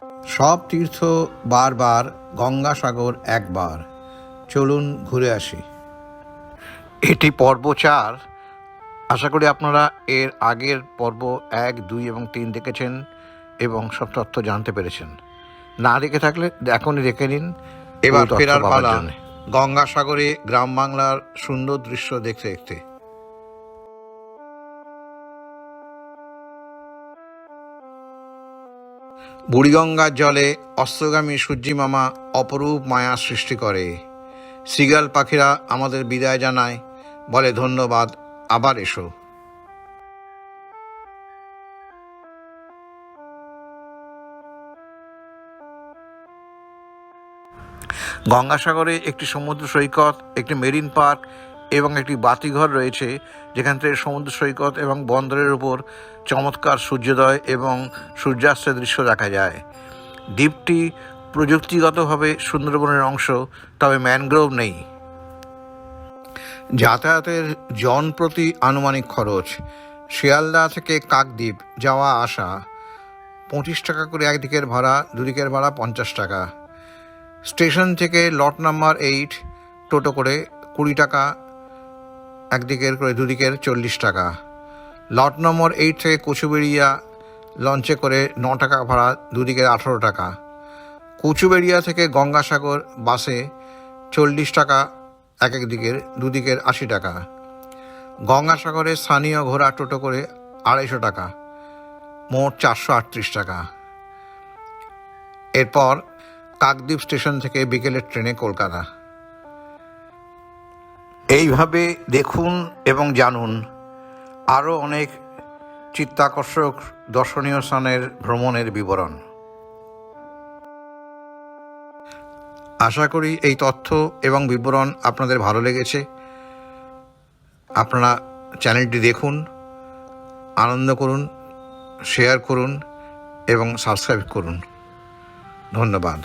সব তীর্থ বারবার, গঙ্গাসাগর একবার, চলুন ঘুরে আসি। এটি পর্ব ৪। আশা করি আপনারা এর আগের পর্ব ১, ২ এবং ৩ দেখেছেন এবং সব তথ্য জানতে পেরেছেন। না দেখে থাকলে এখনই দেখে নিন। এবার ফেরার পালা গঙ্গাসাগরে গ্রাম বাংলার সুন্দর দৃশ্য দেখতে দেখতে। বুড়িগঙ্গার জলে অস্তগামী সূর্যিমামা অপরূপ মায়া সৃষ্টি করে। সিগাল পাখিরা আমাদের বিদায় জানায়, বলে ধন্যবাদ, আবার এসো। গঙ্গাসাগরে একটি সমুদ্র সৈকত, একটি মেরিন পার্ক এবং একটি বাতিঘর রয়েছে, যেখান থেকে সমুদ্র সৈকত এবং বন্দরের উপর চমৎকার সূর্যোদয় এবং সূর্যাস্তের দৃশ্য দেখা যায়। দ্বীপটি প্রযুক্তিগতভাবে সুন্দরবনের অংশ, তবে ম্যানগ্রোভ নেই। যাতায়াতের জন প্রতি আনুমানিক খরচ শিয়ালদা থেকে কাকদ্বীপ যাওয়া আসা 25 টাকা করে একদিকের ভাড়া, দুদিকের ভাড়া 50 টাকা। স্টেশন থেকে লট নাম্বার 8 টোটো করে 20 টাকা একদিকের করে, দুদিকের 40 টাকা। লট নম্বর 8 থেকে কচুবেড়িয়া লঞ্চে করে 9 টাকা ভাড়া, দুদিকের 18 টাকা। কচুবেড়িয়া থেকে গঙ্গাসাগর বাসে 40 টাকা এক দিকের, দুদিকের 80 টাকা। গঙ্গাসাগরে স্থানীয় ঘোড়া টোটো করে 250 টাকা, মোট 438 টাকা। এরপর কাকদ্বীপ স্টেশন থেকে বিকেলের ট্রেনে কলকাতা। এইভাবে দেখুন এবং জানুন আরও অনেক চিত্তাকর্ষক দর্শনীয় স্থানের ভ্রমণের বিবরণ। আশা করি এই তথ্য এবং বিবরণ আপনাদের ভালো লেগেছে। আপনারা চ্যানেলটি দেখুন, আনন্দ করুন, শেয়ার করুন এবং সাবস্ক্রাইব করুন। ধন্যবাদ।